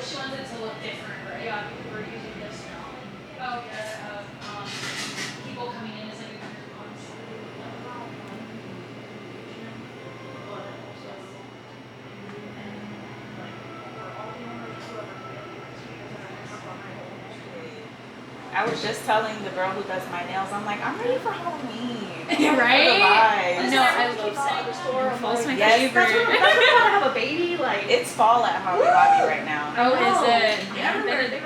she wants it to look different, right? Yeah, because we're using this now. Oh, yeah. People coming in is like a group constantly. I was just telling the girl who does my nails, I'm like, I'm ready for Halloween. Right? For the vibes. No, I love the store. Fall's my Yes, favorite. That's when I have a baby. Like It's fall at Hobby Lobby right now. Oh, is it? Yeah, Yeah.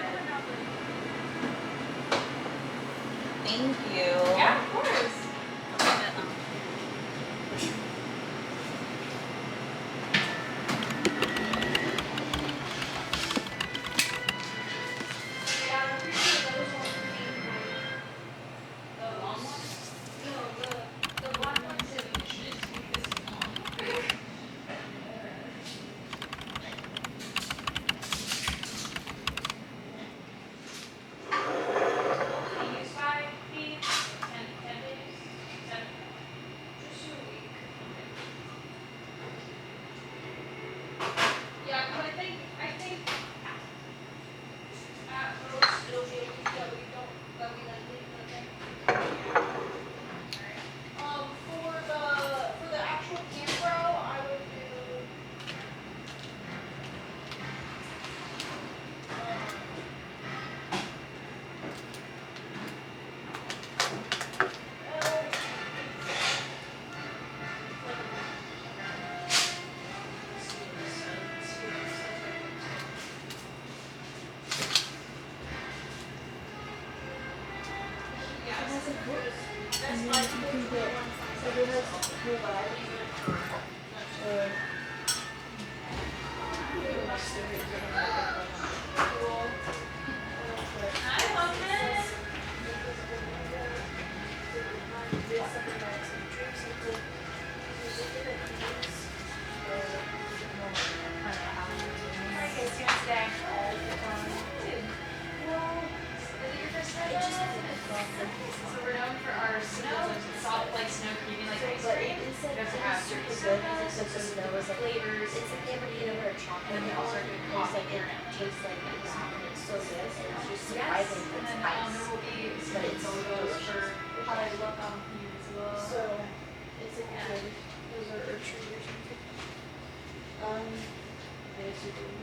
Thank you. Yeah, of course. The long one? No, the black one too. Use 5 feet, 10 days, 7, Just a week. Yeah, but I think At most it'll be a week that we like leave the thing. For the actual Campro, I would do that's my favorite one. So it has cool vibes. I love this. How are you guys doing today? Good. Is it your first time? So we're known for our snow, soft like snow creamy like ice cream. We also have dirty soda, so flavors. It's like never eaten over a chocolate. And then we also are doing coffee here now. Tastes like it's so good. It's just Yes, surprising. and then It's there will be some But it's photos for how I look on here as well. So it's like those are archery or something. Basically.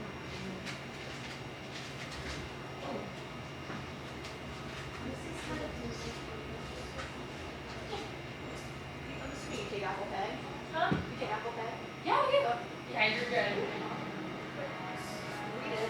I'm assuming you take Apple Pay. Huh? You take Apple Pay? Yeah, we do. Yeah, you're good. Read it.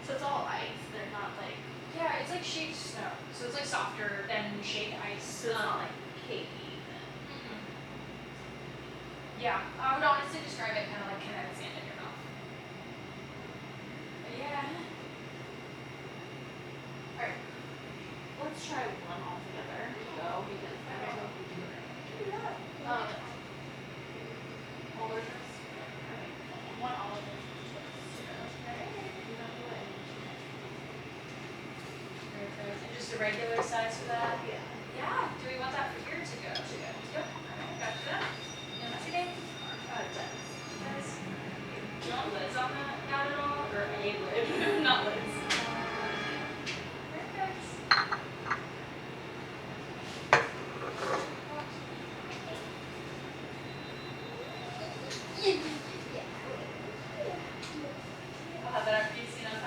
So it's all ice. They're not like. Yeah, it's like shaved snow, so it's like softer than shaved ice. So it's not like cakey. Mm-mm. Yeah, I would honestly describe it kind of like kinetic sand in your mouth. But yeah. Alright. Let's try one altogether. Go because I don't know if we do it. All versions? Alright. One all of them. And just a regular size for that? Yeah. Yeah. Do we want that for here to go? Yep. Alright, gotcha. And that's okay. Guys, do you want lids on that at all? Or a lid? Not lids. Perfect. I'll have that after you've seen us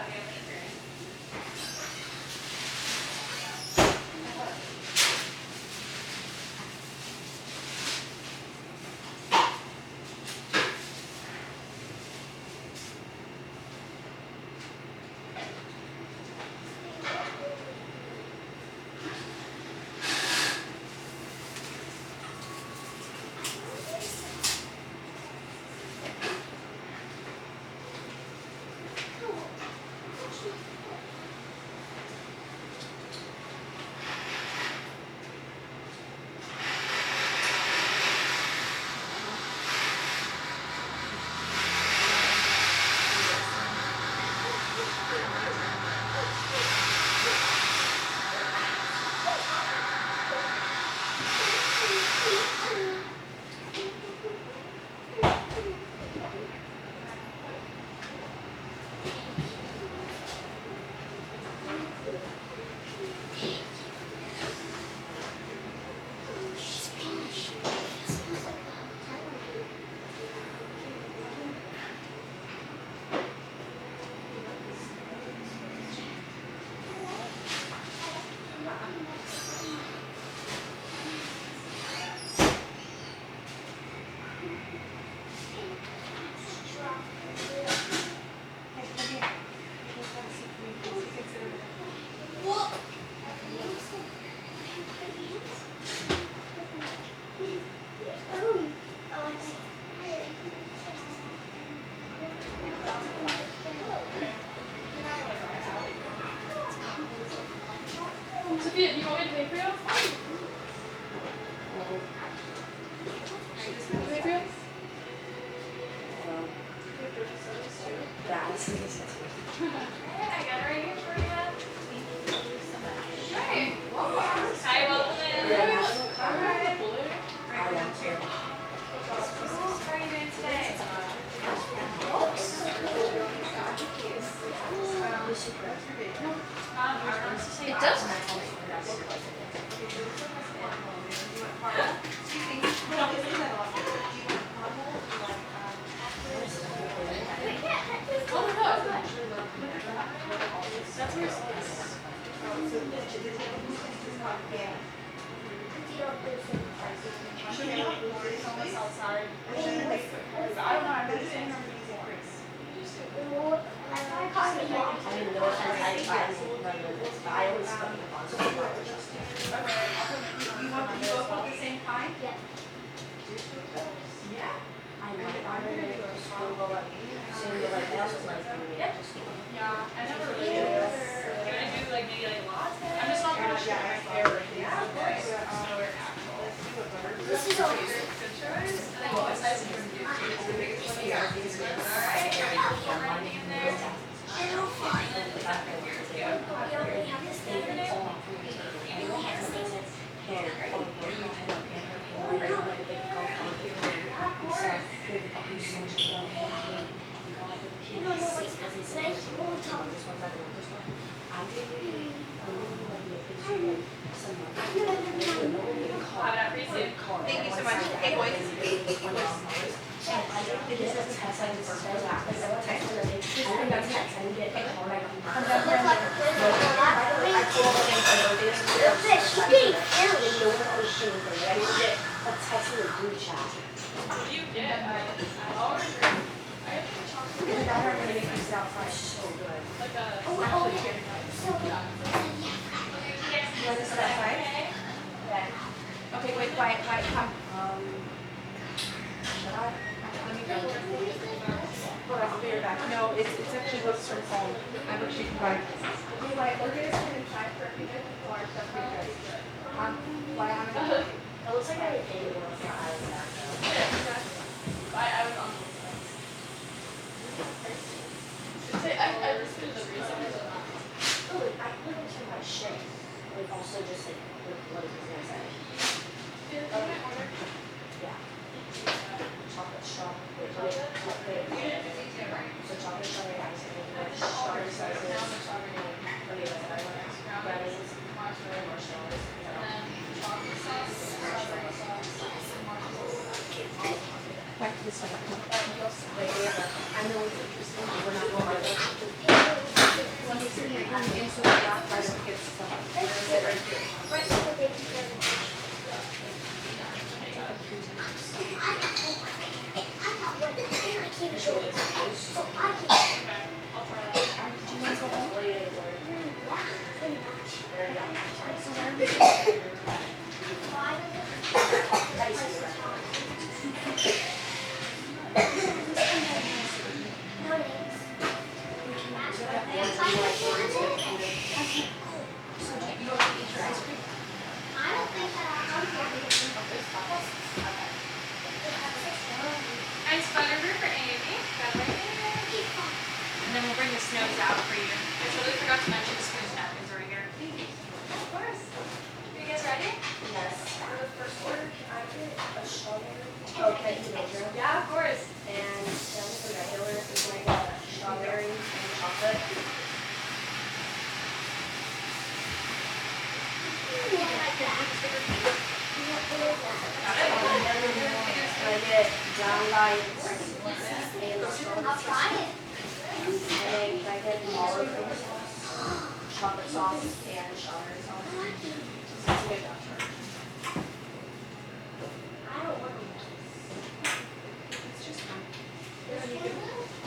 you want me to pay for you? Can I pay for you? That's I got it right here for you. Right. Hi, welcome in. Alright. How are you doing today? It does. Thank you so much. Hey, boys. Okay, wait, quiet, come. I'll be right back. No, it's actually works from home. I'm actually combined. Okay, wait, we're gonna spend time for a few minutes before our stuff because why I'm It looks like I paid more for eyes. I was on the side. I listened to the reason. Oh, I put into my shake. Like also just like what is it gonna say? Yeah. Chocolate strawberry. So chocolate strawberry ice cream. Strawberry sauce. Okay, that's what I want. Brownies. Marshmallows. Back to this one. I know it's interesting, but we're not going to Let me see here. I'm into the back part of the kids' stuff. Right here. Ice butterbeer for Amy. Got it right there. And then we'll bring the snows out for you. I totally forgot to mention the spoons and napkins over here. Of course. Are you guys ready? Yes. For the first order, can I get a strawberry? Oh, Okay, major. Yeah, of course. And then for regular, is like a strawberry and chocolate. Can I get brown rice and strawberry? And then can I get olive sauce, chocolate sauce, and strawberry sauce? I don't want to. It's just fine. You can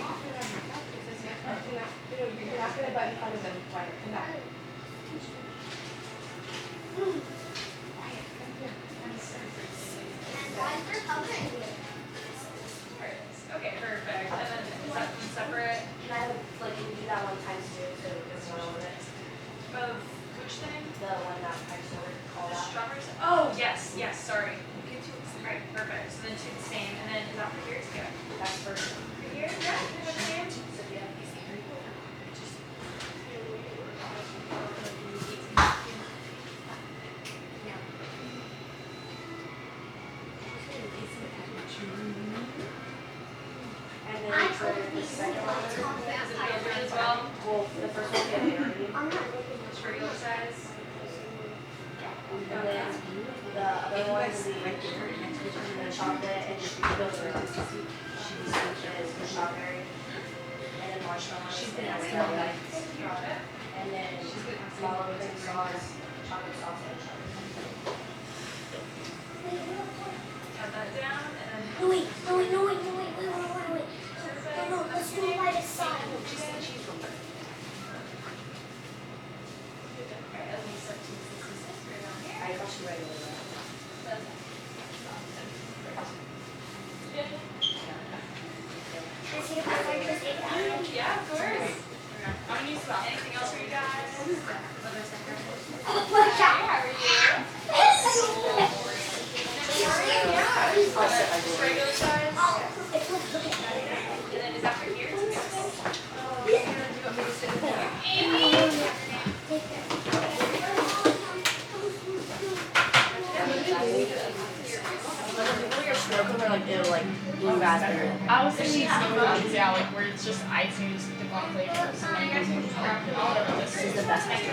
offer them your cup. You're not gonna butt in front of them. Quiet. Come back. Quiet. Come here. I'm sorry for Okay, perfect. And then is that one separate? Can I like do that one times two so there's one over it? Of which thing? The one that Just regular size. And then the other one is the chocolate and filter is the strawberry. And then marshmallow. And then follow with sauce, chocolate sauce and chocolate. Cut that down and then. No, wait. No, let's do it by the side. At least like 266 right on here. I got you right away. Let's see if I can just take that. Yeah, of course. I'm gonna use that. Anything else for you guys? Oh, watch out. How are you? Yeah. Just regular size. Oh, it's look at that. And then is that for here? It'll like blue raspberry. I was thinking smoothies, yeah, like where it's just ice and you just dip on flavors. And then you just whatever this This is the best ice cream.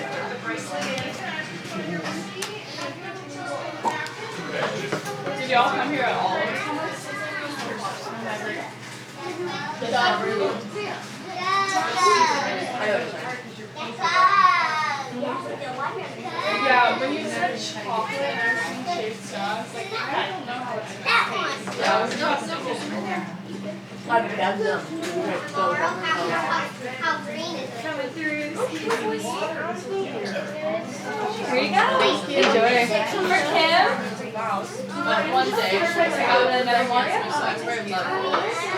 Did y'all come here at all? Yeah, when you said chocolate and everything shaved stuff, I was like, I don't know how it's gonna taste. Yeah, it was just How green is it? Coming through. Here you go. Enjoy. For Kim? Like one day. And then another one. How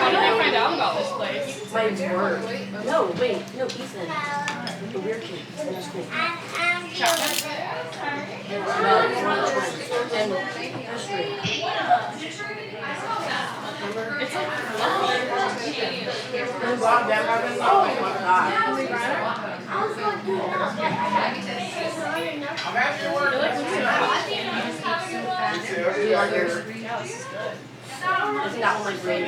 did I find out about this place? My word. No, wait, no, Ethan. The weird kid. That's cool. Chocolate. No, it's one of the twins. And history. It's like fluffy. And Bob Denver. Oh my god. I was going to do that. Do you like yours? Isn't that one like gravy?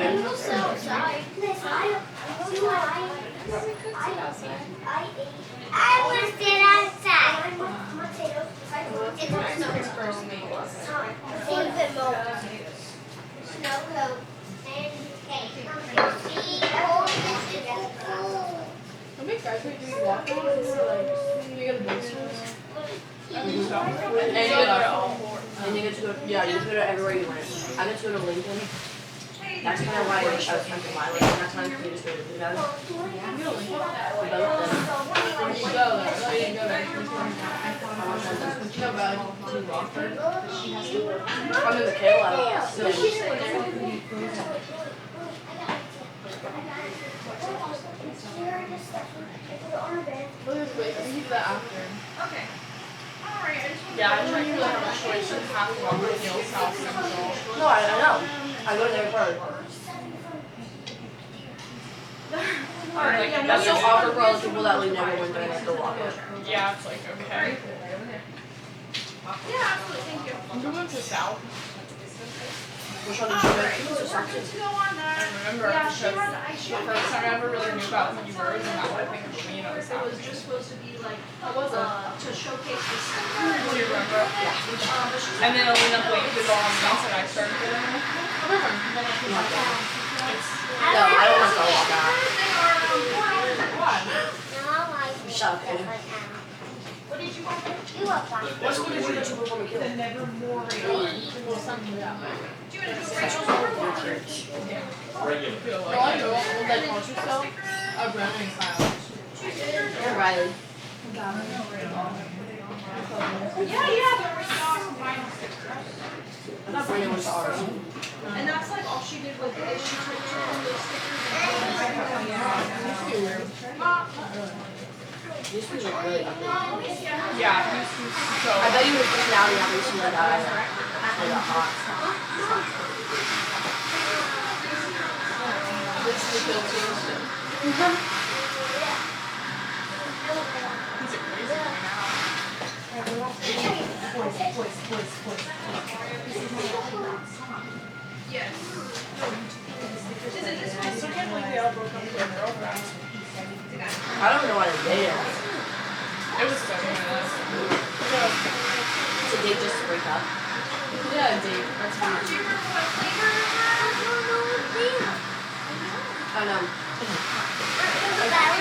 I was dead outside. Snow coat and cake. How many guys are you doing walking? Is it like, you get a big store? And you get to go, yeah, you get to go to everywhere you went. I get to go to Lincoln. That's kind of why I was trying to buy like that time because we just go to Food Valley. We both did. You go there. No, you didn't go there. You go back to Rockford. I'm in the kale out. So We'll just wait. We can do that after. Okay. Alright, I just want Yeah, I didn't really have a choice. You have to walk with Neil South Central. no, I know. I go there first. Alright, yeah, That's so awkward for all the people that like never went there and still walk it. Yeah, it's like, okay. Yeah, absolutely, thank you. I'm going to South. Which one did you go to? Let's go on I that. remember Yeah, because she the had ice cream. first time I ever really knew about Tiki Birds and that was like for me, It South. was just supposed to be like, was it? to showcase this. Do you remember? And then Alina blamed it all on me and I started doing it. No, It's I don't want to go walk out. what? Shut up, Eddie. What did you want? You are fine. What school did you go to before we killed? Do you want to do a Rachel's Regular. No, I know. Was that country style? A brownie style. And Riley. Yeah, the Rachel's vinyl stickers. I thought Brandon went to ours. And that's like all she did with it is she took those stickers These things look really ugly. Yeah, he's so. I bet you were freaking out after you see that guy. They got hot. This is the filter. He's a crazy boy Yes. now. I still can't believe they all broke up with their girlfriends. I don't know why they did it. break up. Yeah, Dave. That's Do weird. you remember what flavor? I don't know.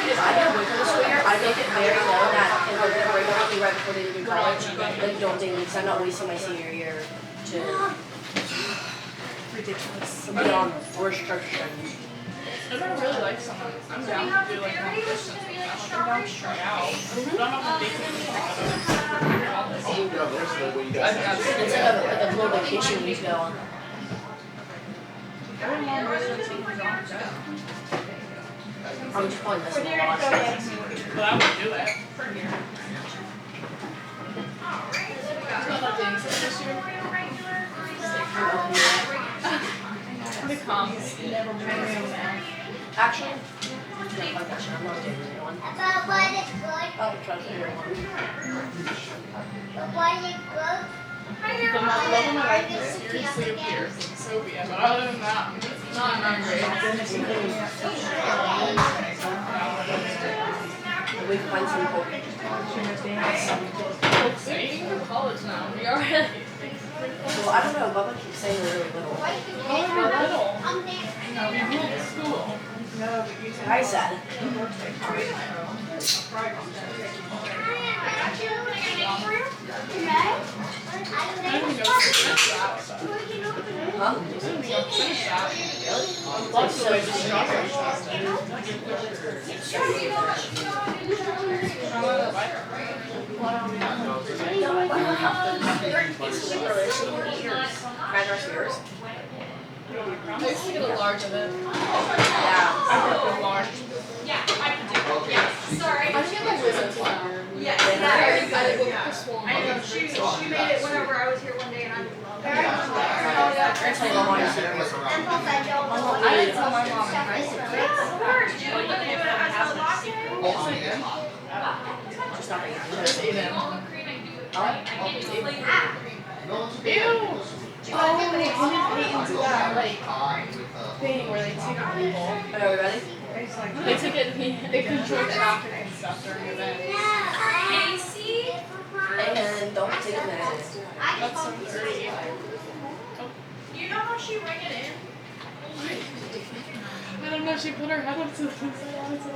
If I get a boyfriend this year, I make it very known that if we're gonna break up with me right before they leave college, like don't date me because I'm not wasting my senior year to Ridiculous. be on restriction. If I really like someone, I'm down to do like long distance with them. Like, I'm down to try out. But I'm not gonna date them together. It's like a little vacation we go on. Every long distance thing is on Joe. I'm just calling this one a lot. But I would do it for here. I'm not dating someone this year. The comms never mind. Actually, I'm not dating anyone. But was it good? I don't trust anyone. But was it good? The love of my life is seriously appears in Sophia, but other than that, not great. We can find some people. Saying for college now, we are really. Well, I don't know. Bubba keeps saying they're really little. Oh, we're little. I'm there. No, we moved to school. I said. I don't even know if we finished that. Huh? I don't even know if we finished that. Lots of like strawberry stuff. I used to get a large of it. Yeah. I work with large. Yeah, I can do it. Yeah, sorry. I get my wisdom flower. Yes, I go with the swollen. I know, she made it whenever I was here one day and I loved it. I tell you my mom used to do this. I didn't tell my mom in high school. Of course, you would do it as a latte. Also good. Just not very good. Just ate it. Ew. Oh, when they into that like thing where they take people. Are we ready? They took it and they control traffic and stuff during the event. Casey? And don't take it now. That's so dirty. You know how she rang it in? I don't know, she put her head up to the side on its own.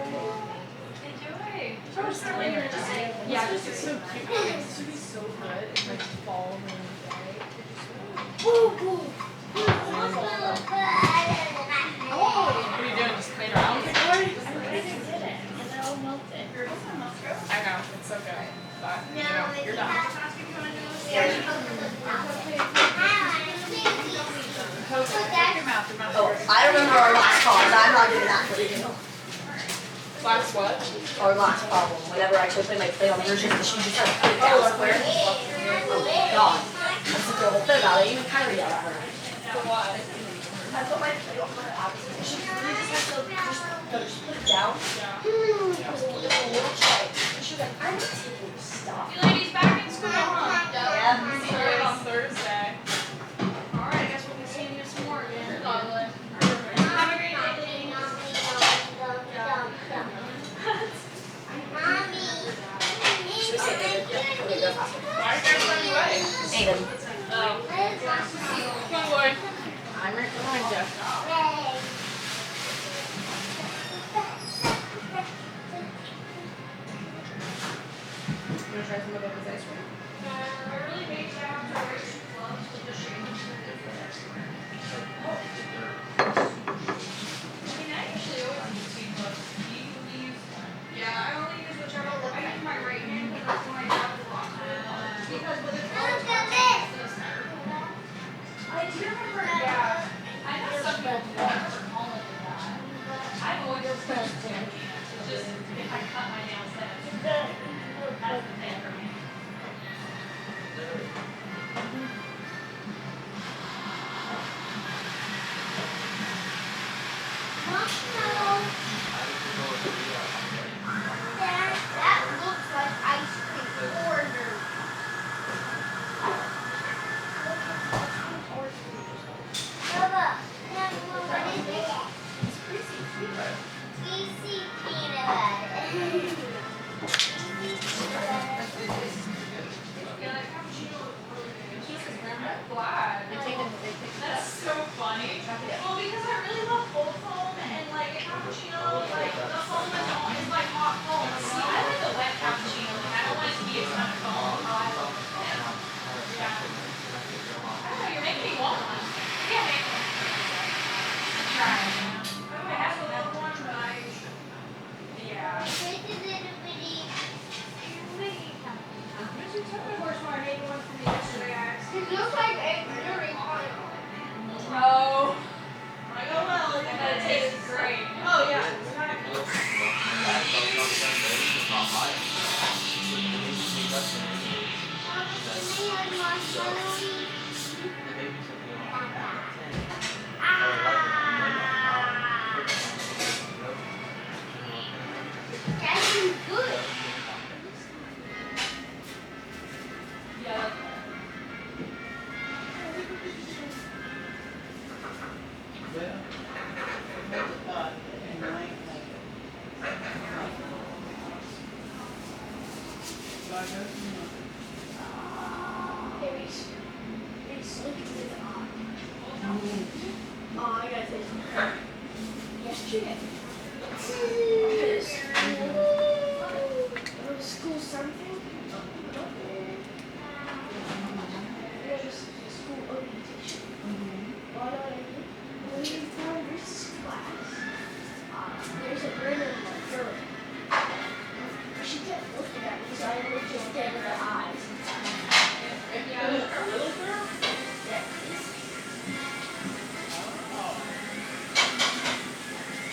Enjoy. She was still in her just yeah, this is so cute. It used to be so good. It's like fall and day. What are you doing? Just playing around with it, boy? I know, it's so good. But, you know, you're done. Oh, I remember our last call, but I'm not doing that for you. Last what? Our last problem. Whenever I tried to play my play on the version, she just had to put it down square. Oh, God. I took the whole thing about it. Even Kyrie yelled at her. For what? I put my play on her out. She really just had to just put it down. Yeah. It was a little tray. And she was like, I'm not taking stuff. You ladies back in school, huh? Yeah. See you on Thursday. Alright, I guess we'll be seeing you some more again. Lovely. Have a great day. She was saying, okay, go faster. Why are you guys running away? Aiden. Come on, boy. I'm right behind you. You wanna try some of Bubba's ice cream? I really made down to race gloves with the shade. I mean, I actually always use sweet gloves. Do you use? Yeah, I only use whichever. I use my right hand because that's when I have the lock. Because with the gloves, I do remember, yeah. I know some people never call it that. I've always just if I cut my nails, then that's the thing for me. That looks like ice cream order. Bubba, what is it? It's greasy peanut butter. That's good. Yeah. Oh, I gotta say something. Yesterday, it was school something. It was school orientation. Well, I know what I mean. When we found this class, there's a random girl. She kept looking at me, so I looked at dead in her eyes. Yeah. A little girl? Yeah.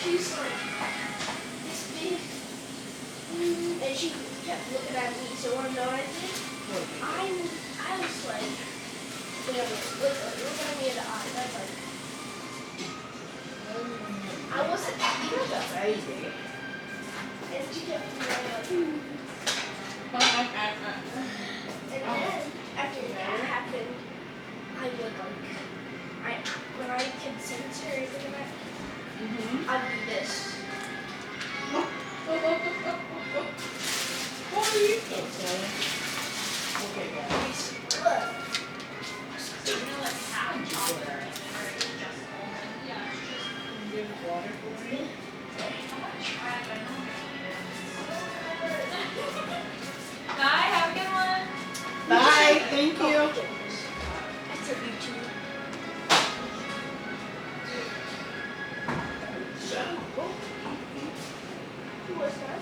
She's like this big, and she kept looking at me. So want to know what I did? I was like, look at me in the eye. That's like, I wasn't. Crazy. And she kept like, and then after that happened, I would like, when I could sense her or anything like that, I'd do this. What are you so silly? Okay, guys. So you know, like half chocolate or it's just almond. Yeah, it's just. Give water for me? I'm gonna try it, but I don't Bye, have a good one. Bye, thank you. I said you too. Who was that?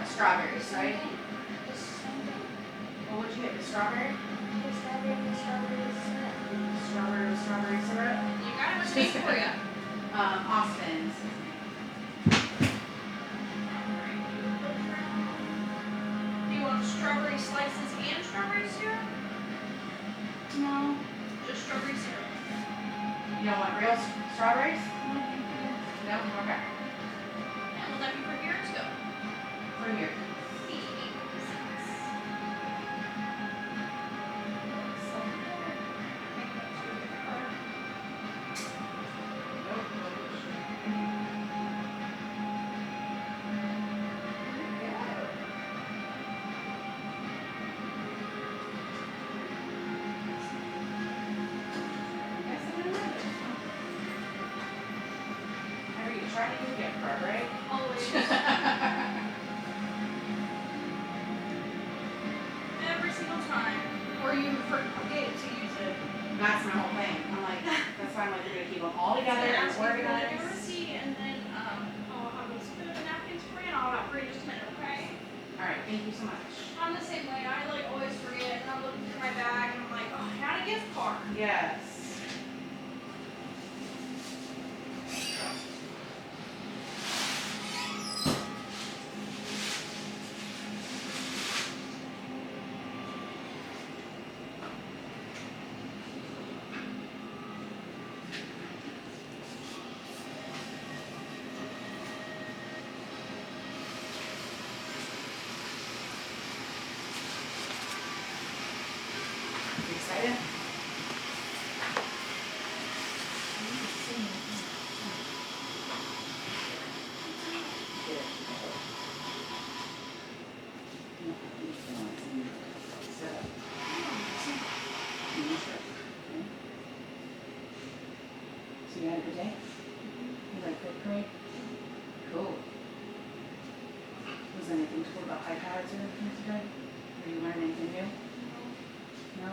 strawberries, right? Well, what'd you get? The strawberry? Strawberry syrup? You got it, what's made for you? Austin's. Do you want strawberry slices and strawberry syrup? No. Just strawberry syrup. You don't want real strawberries? No? Okay. And will that be for here or to go? For here. Trying to get her, right? Always. Every single time. Or you forget to use it. That's my whole thing. I'm like, that's why I'm like, we're gonna keep them all together and Ask me for the organized. receipt and then I'll have those spit up the napkins for you and I'll have for you just a minute, okay? Alright, thank you so much. I'm the same way. I like always forget and I'm looking through my bag and I'm like, oh, I had a gift card. Yes. You excited? So you had a good day? You like fifth grade? Cool. Was there anything cool about iPads or anything today? Or you learn anything new? No?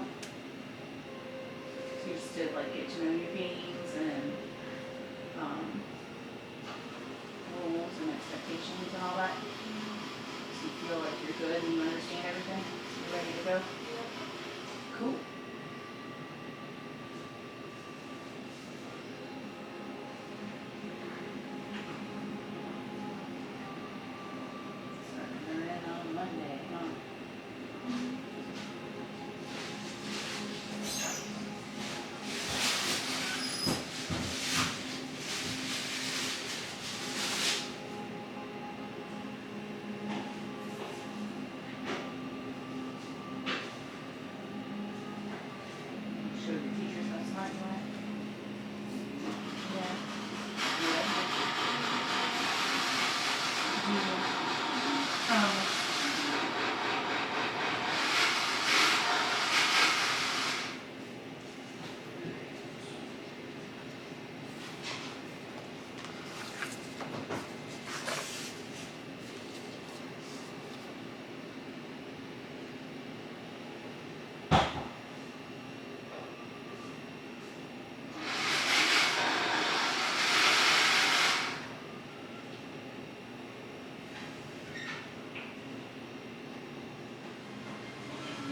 So you just did like get to know your beings and rules and expectations and all that? So you feel like you're good and you understand everything? So you're ready to go? Cool. Starting her in on Monday, huh? Show your teachers how smart you are. Yeah.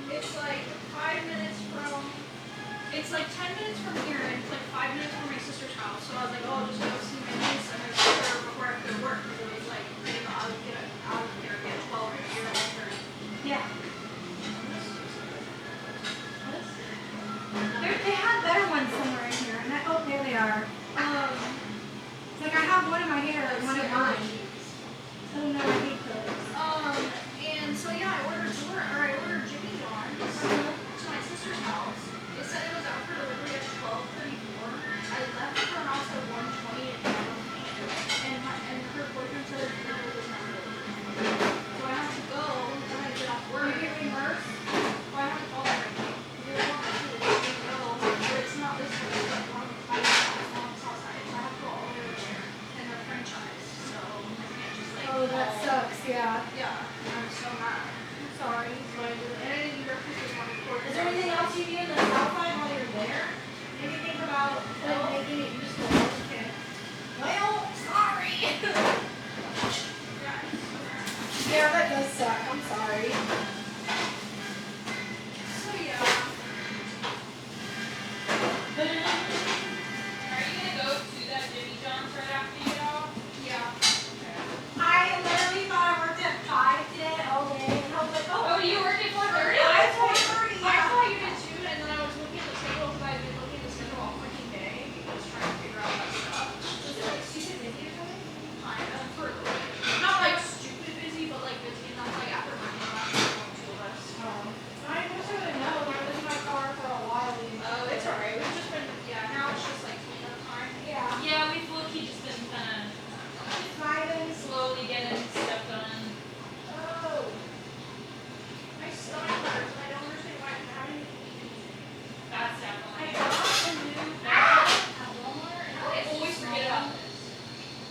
It's like 5 minutes from, it's like 10 minutes from here and it's like 5 minutes from my sister's house. So I was like, oh, I'll just go see my niece and her sister before I go to work. Because it was like, you know, I would get out of here at 12 or 11:30. Yeah. They had better ones somewhere in here, and oh, there they are. It's like I have one in my hair and one in mine. Oh no, I hate those. And so yeah, I ordered Jimmy John's to my sister's house. It said it was out for delivery at 12:34. I left her house at 1:20 and her boyfriend said the delivery was not delivered. So I have to go when I get off work. You get reimbursed? Well, I haven't called her yet. They want me to let me know, but it's not this way. It's like on the south side. So I have to go all the way over there and they're franchise. So I can't just like Oh, that call. sucks, yeah. Yeah, I'm so mad. I'm sorry. So I did it. And I didn't even represent one report. Is there anything else you do in the South Side while you're there? Maybe think about making it useful. Okay. Well, sorry. Yeah, it's so bad. Yeah, that does suck. I'm sorry. So yeah. Are you gonna go to that Jimmy John's right after you get off? Yeah. I literally thought I worked at 5 today all day, and I was like, oh. Oh, you worked at 4:30? I was 4:30, I yeah. thought you did too, and then I was looking at the schedule because I've been looking at the schedule all freaking day because trying to figure out that stuff. Was it like stupid busy or something? Kind of for a little bit. Not like stupid busy, but like busy enough. Like after working on that, two of us. I wish I would have known. I was in my car for a while. Oh, it's alright. We've just been now it's just like cleanup time. Yeah. Yeah, we've low-key just been kind Just vibing. of slowly getting stuff done. Oh. My stomach hurts and I don't understand why I'm having to eat anything. That's I definitely. got a new bag at Walmart and I always forget about this.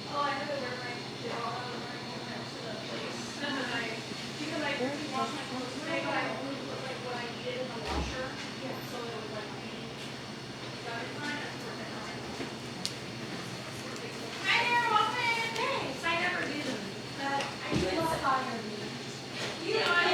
Oh, I had to wear my next to the place. And then because I freaking washed my clothes today, but I only put like what I needed in the washer. Yeah. So it would like be got it fine and work it fine. Hi there, welcome in. Thanks. I never do them. But I do love talking to you. You know, I